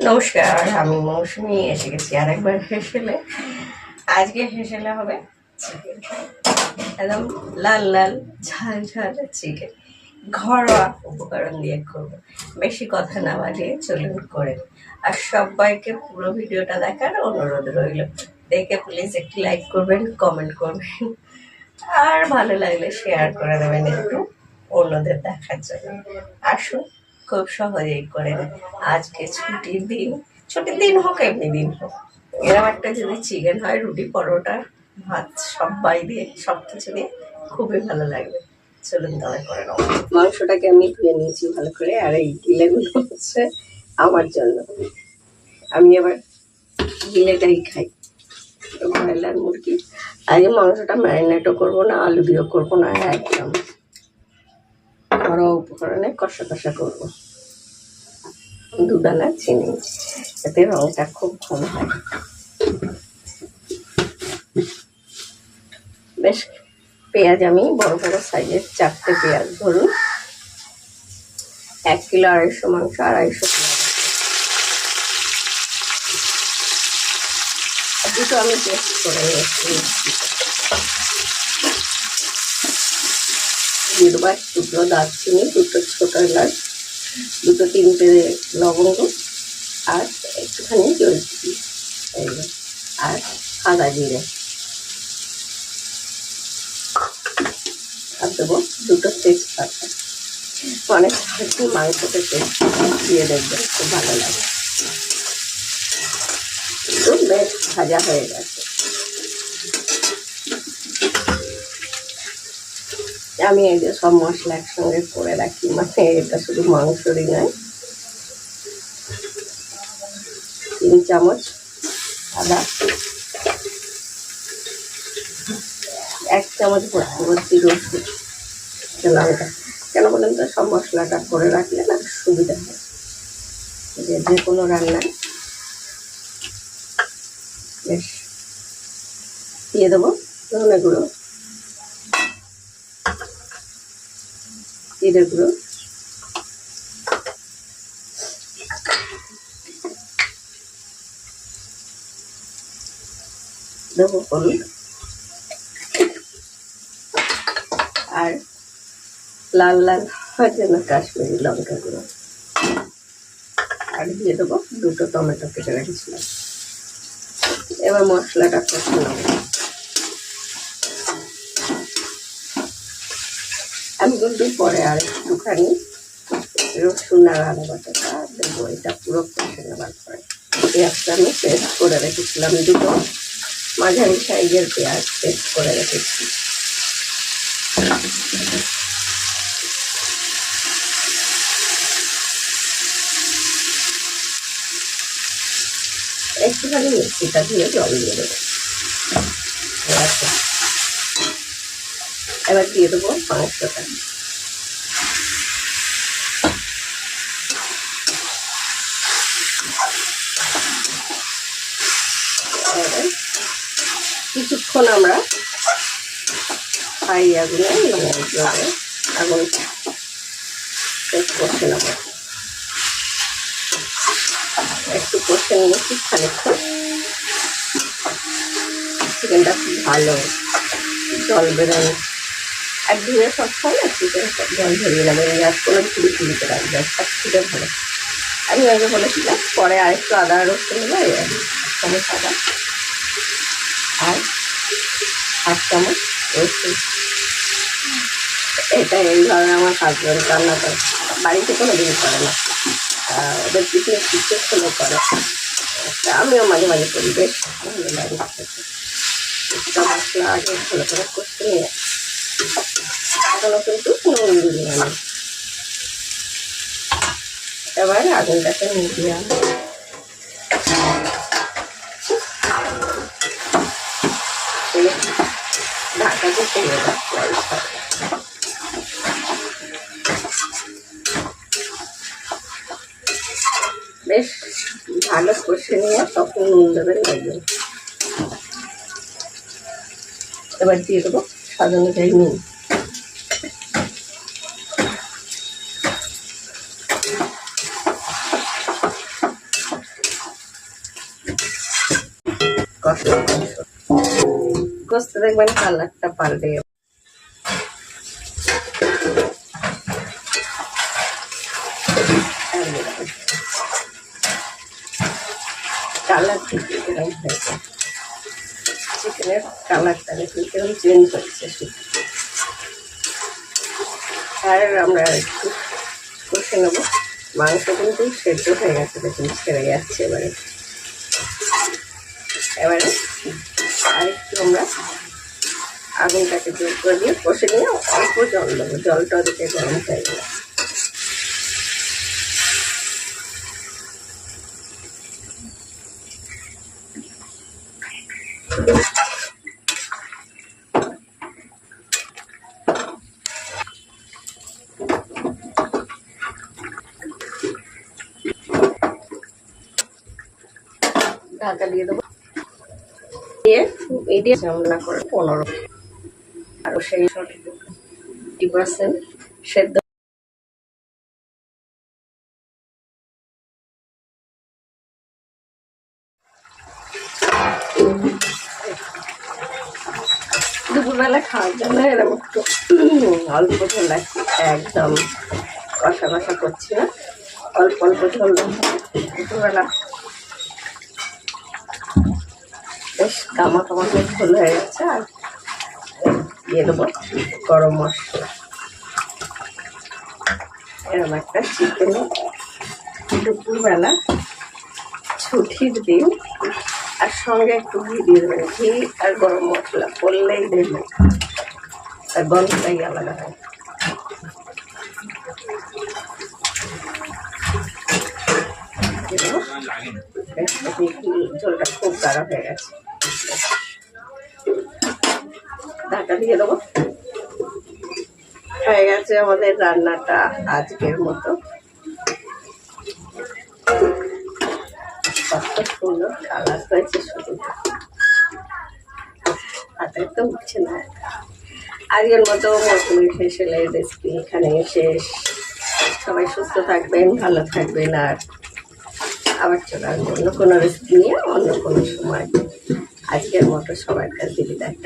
নমস্কার, আমি মৌসুমি এসে গেছি আর একবার হেসেলে। আজকে হেসেলে হবে চিকেন, একদম লাল লাল ঝাল ঝাল চিকেন, ঘরোয়া উপকরণ দিয়ে করবো। বেশি কথা না বাড়িয়ে চলুন করে। আর সবাইকে পুরো ভিডিওটা দেখার অনুরোধ রইল। দেখে প্লিজ একটি লাইক করবেন, কমেন্ট করবেন, আর ভালো লাগলে শেয়ার করে দেবেন একটু অন্যদের দেখার জন্য। আসুন, খুব সহজেই করে নেন। আজকে ছুটির দিন হোক এমনি দিন হোক, এরকম একটা যদি চিকেন হয়, রুটি পরোটা ভাত সবাই দিয়ে সব কিছু দিয়ে খুবই ভালো লাগবে। চলুন তাহলে করে নেব। মাংসটাকে আমি ধুয়ে নিয়েছি ভালো করে, আর এই গিলেগুলো হচ্ছে আমার জন্য। আমি আবার গিলেটাই খাই, ব্রয়লার মুরগি। আজকে মাংসটা ম্যারিনেটও করবো না, আলু দিয়েও করবো না, একদম ঘরোয়া উপকরণে কষা কষা করবো। দুদানা চিনি, এতে রঙটা খুব কম হয়। বেশ, পেঁয়াজ আমি বড় বড় সাইজের 4টে পেঁয়াজ ধরুন। 1 কিলো 250 মাংস, 250 পেঁয়াজ। দুটো আমি পেস্ট করে নিয়েছি। দিয়ে দেবো 1 টুকরো দারচিনি, 2টো ছোট এলাচ, 2-3টে লবঙ্গ, আর একটুখানি জলপাই, আর সাদা জিরে। আর দেবো 2টো তেজপাতা। অনেক মাংসতে পেস্ট দিয়ে দেখবেন, খুব ভালো লাগে। তো বেশ ভাজা হয়ে গেছে। আমি এই যে সব মশলা একসঙ্গে করে রাখি, মানে এটা শুধু মাংসরই নয়। 3 চামচ আদা, 1 চামচ ভর্তি রসুন, লঙ্কা। কেন বলেন তো, সব মশলাটা করে রাখলে না সুবিধা হয়, যে কোনো রান্নায়। বেশ, দিয়ে দেবো ধনে গুঁড়ো, জিরে গুঁড়ো, দেবো হলুদ, আর লাল লাল হয় যেন কাশ্মীরি লঙ্কা গুঁড়ো, আর দিয়ে দেবো 2টো টমেটো কেটে রেখেছিলাম। এবার মশলাটা কষে নেব। আমি কিন্তু পরে আর একটুখানি রসুন আর আদা বাটাটা দেবো, এটা পুরো কষে নেবার পরে। পেঁয়াজটা আমি পেস্ট করে রেখেছিলাম, 2টো মাঝারি সাইজের পেঁয়াজ পেস্ট করে রেখেছি। একটুখানি মিক্সিটা দিয়ে জল দিয়ে দেবো। এবার দিয়ে দেবো মাংসটা। কিছুক্ষণ আমরা হাই আগুনে আগুন কষে নেব। একটু কষে নিয়েছি খানিকক্ষণ। চিকেনটা খুব ভালো জল বেরোয়, আর ধুয়ে সবসময় না চিকেন জল ধরিয়ে নেবেন, গ্যাস কোনো চুড়িতে রাখবেন, সব থেকে ভালো। আমি আগে বলেছিলাম, পরে আরেকটু আদা রসুন নেবো, 1 চামচ আদা, আর 1 চামচ রসুন। এটা এইভাবে আমার হাজব্যান্ড রান্না করে, বাড়িতে কোনো দিন করে না, ওদের পিছনে পিছিয়ে ফেলে করে। আমিও মাঝে মাঝে করি, বেশ ভালো লাগে। মশলা আগে ভালো করে কষতে নিয়ে এখনো কিন্তু নুন দিই আমি। এবার আগুনটাকে মিডিয়াম, ঢাকাতে ফেলে রাখতে। বেশ ভালো কষে নিয়ে তখন নুন দেবেন লাগবে। এবার দিয়ে দেবো স্বাদ অনুযায়ী নুন। কষা মাংস কষতে দেখবেন কালারটা পাল্টে কালার কিরকম হয়েছে, চিকেনের কালারটা দেখুন কিরকম চেঞ্জ হচ্ছে শুধু। আর আমরা একটু কষে নেবো। মাংস কিন্তু সেদ্ধ হয়ে গেছে, দেখুন ছেড়ে যাচ্ছে এবারে। এবারে আরেকটু আমরা আগুনটাকে জোর করে দিয়ে কষে নিয়ে অল্প জল দেবো, জলটা ওদিকে গরম হয়ে গেল। ঢাকা দিয়ে দেবো, দিয়ে মিডিয়াম রান্না করে 15 আরো সেই 50% সেদ্ধ। দুপুরবেলা খাওয়ার জন্য এরকম একটু অল্প ঝোল লাগছে, একদম কষা কষা করছি না, অল্প অল্প ঝোল দুপুরবেলা বেশ কামা কামাকে ঝোল হয়ে গেছে। আর দিয়ে দেবো গরম মশলা, এরকম একটা চিকেন দুপুরবেলা ছুটির দিন, আর সঙ্গে একটু ঘি দিয়ে দেবেন। ঘি আর গরম মশলা করলেই দেখবেন তার গন্ধটাই আলাদা হয়। ঝোলটা খুব গাঢ় হয়ে গেছে, ঢাকা দিয়ে দেবো। হয়ে গেছে আমাদের রান্নাটা আজকের মতো। কত সুন্দর কালার হয়েছে, শুধু হাতে তো উঠছে না। আজকের মতো মৌসুমি ফেসিয়ালের রেসিপি এখানে শেষ। সবাই সুস্থ থাকবেন, ভালো থাকবেন, আর আবার চলে আসবো অন্য কোনো রেসিপি নিয়ে অন্য কোনো সময়। আজকের মতো সবার কাছে বিদায়।